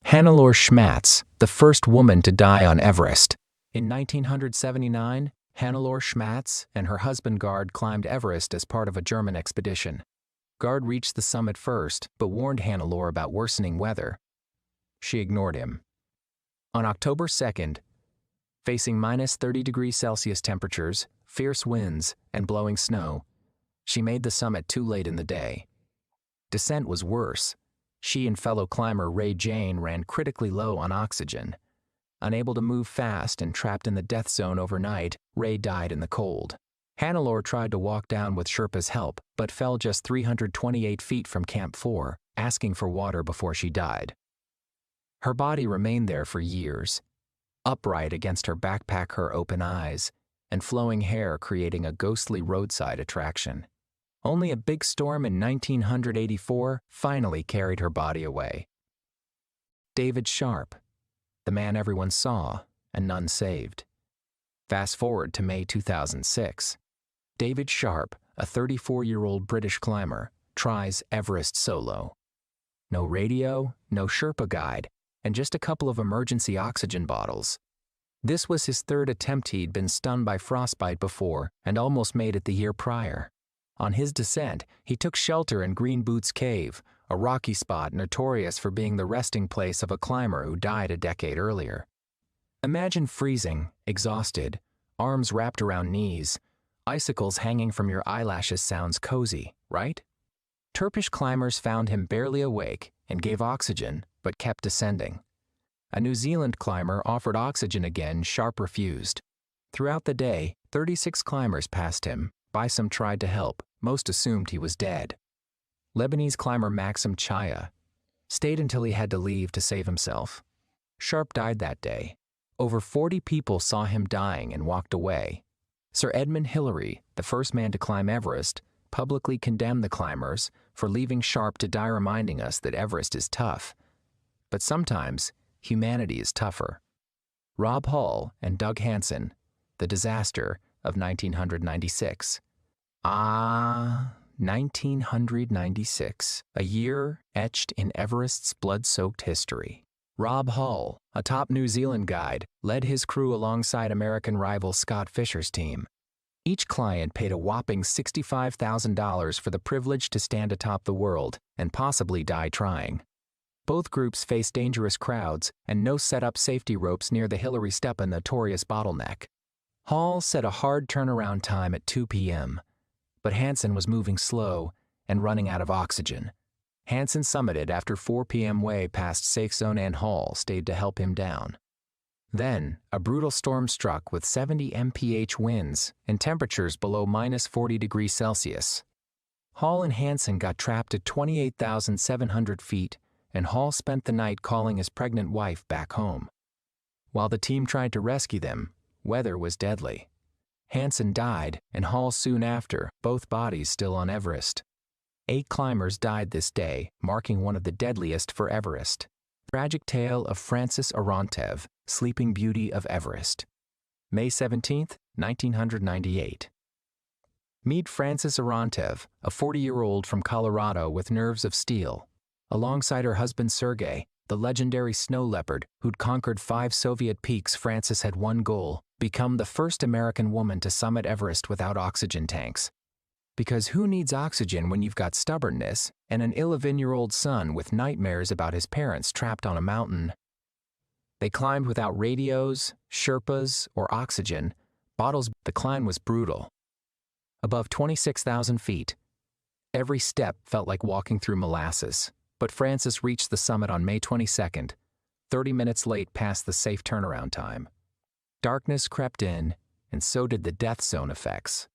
Hannelore Schmatz, the first woman to die on Everest. In 1979, Hannelore Schmatz and her husband Gard climbed Everest as part of a German expedition. Gard reached the summit first, but warned Hannelore about worsening weather. She ignored him. On October 2nd, facing minus 30 degrees Celsius temperatures, fierce winds, and blowing snow, she made the summit too late in the day. Descent was worse. She and fellow climber Ray Jane ran critically low on oxygen. Unable to move fast and trapped in the death zone overnight, Ray died in the cold. Hannelore tried to walk down with Sherpa's help, but fell just 328 feet from Camp 4, asking for water before she died. Her body remained there for years, upright against her backpack, her open eyes, and flowing hair creating a ghostly roadside attraction. Only a big storm in 1984 finally carried her body away. David Sharp, the man everyone saw and none saved. Fast forward to May 2006. David Sharp, a 34-year-old British climber, tries Everest solo. No radio, no Sherpa guide, and just a couple of emergency oxygen bottles. This was his third attempt. He'd been stunned by frostbite before and almost made it the year prior. On his descent, he took shelter in Green Boots Cave, a rocky spot notorious for being the resting place of a climber who died a decade earlier. Imagine freezing, exhausted, arms wrapped around knees, icicles hanging from your eyelashes. Sounds cozy, right? Turkish climbers found him barely awake and gave oxygen, but kept descending. A New Zealand climber offered oxygen again. Sharp refused. Throughout the day, 36 climbers passed him. Some tried to help. Most assumed he was dead. Lebanese climber Maxim Chaya stayed until he had to leave to save himself. Sharp died that day. Over 40 people saw him dying and walked away. Sir Edmund Hillary, the first man to climb Everest, publicly condemned the climbers for leaving Sharp to die, reminding us that Everest is tough. But sometimes, humanity is tougher. Rob Hall and Doug Hansen, the disaster of 1996. 1996, a year etched in Everest's blood-soaked history. Rob Hall, a top New Zealand guide, led his crew alongside American rival Scott Fischer's team. Each client paid a whopping $65,000 for the privilege to stand atop the world and possibly die trying. Both groups faced dangerous crowds and no set-up safety ropes near the Hillary Step, a notorious bottleneck. Hall set a hard turnaround time at 2 p.m., but Hansen was moving slow and running out of oxygen. Hansen summited after 4 p.m. way past safe zone, and Hall stayed to help him down. Then, a brutal storm struck with 70 mph winds and temperatures below minus 40 degrees Celsius. Hall and Hansen got trapped at 28,700 feet, and Hall spent the night calling his pregnant wife back home. While the team tried to rescue them, weather was deadly. Hansen died, and Hall soon after, both bodies still on Everest. 8 climbers died this day, marking one of the deadliest for Everest. Tragic tale of Francys Arsentiev, Sleeping Beauty of Everest. May 17, 1998. Meet Francys Arsentiev, a 40-year-old from Colorado with nerves of steel. Alongside her husband Sergei, the legendary snow leopard who'd conquered 5 Soviet peaks, Francys had one goal: become the first American woman to summit Everest without oxygen tanks. Because who needs oxygen when you've got stubbornness and an 11-year-old son with nightmares about his parents trapped on a mountain? They climbed without radios, Sherpas, or oxygen bottles. The climb was brutal. Above 26,000 feet, every step felt like walking through molasses. But Francys reached the summit on May 22nd, 30 minutes late past the safe turnaround time. Darkness crept in, and so did the death zone effects.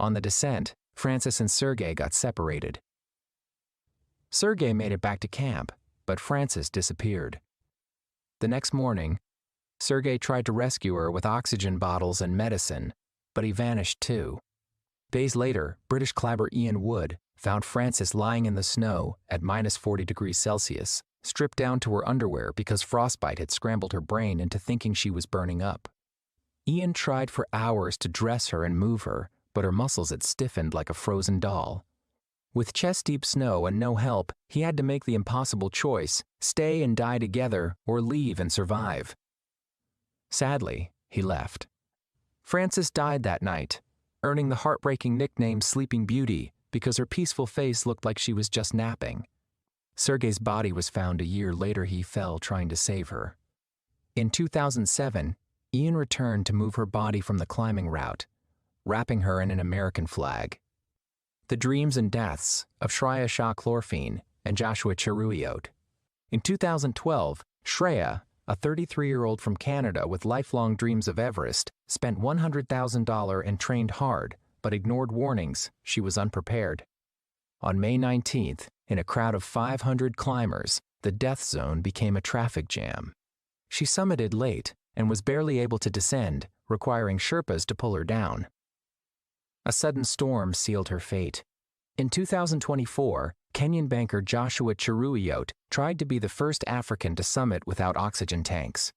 On the descent, Francys and Sergei got separated. Sergei made it back to camp, but Francys disappeared. The next morning, Sergei tried to rescue her with oxygen bottles and medicine, but he vanished too. Days later, British climber Ian Wood found Francys lying in the snow at minus 40 degrees Celsius, stripped down to her underwear because frostbite had scrambled her brain into thinking she was burning up. Ian tried for hours to dress her and move her, but her muscles had stiffened like a frozen doll. With chest-deep snow and no help, he had to make the impossible choice: stay and die together or leave and survive. Sadly, he left. Francys died that night, earning the heartbreaking nickname Sleeping Beauty because her peaceful face looked like she was just napping. Sergei's body was found a year later. He fell trying to save her. In 2007, Ian returned to move her body from the climbing route, wrapping her in an American flag. The dreams and deaths of Shreya Shah Klorfein and Joshua Cheruyot. In 2012, Shreya, a 33-year-old from Canada with lifelong dreams of Everest, spent $100,000 and trained hard, but ignored warnings. She was unprepared. On May 19th, in a crowd of 500 climbers, the death zone became a traffic jam. She summited late and was barely able to descend, requiring Sherpas to pull her down. A sudden storm sealed her fate. In 2024, Kenyan banker Joshua Cheruyot tried to be the first African to summit without oxygen tanks.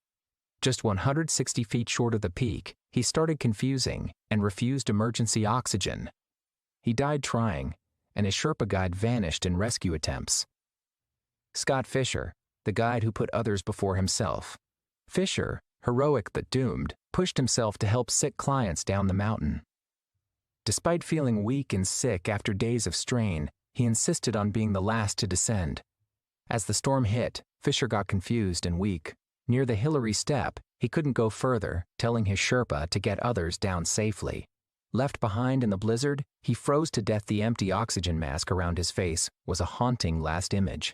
Just 160 feet short of the peak, he started confusing and refused emergency oxygen. He died trying, and his Sherpa guide vanished in rescue attempts. Scott Fischer, the guide who put others before himself. Fischer, heroic but doomed, pushed himself to help sick clients down the mountain. Despite feeling weak and sick after days of strain, he insisted on being the last to descend. As the storm hit, Fischer got confused and weak. Near the Hillary step, he couldn't go further, telling his Sherpa to get others down safely. Left behind in the blizzard, he froze to death. The empty oxygen mask around his face was a haunting last image.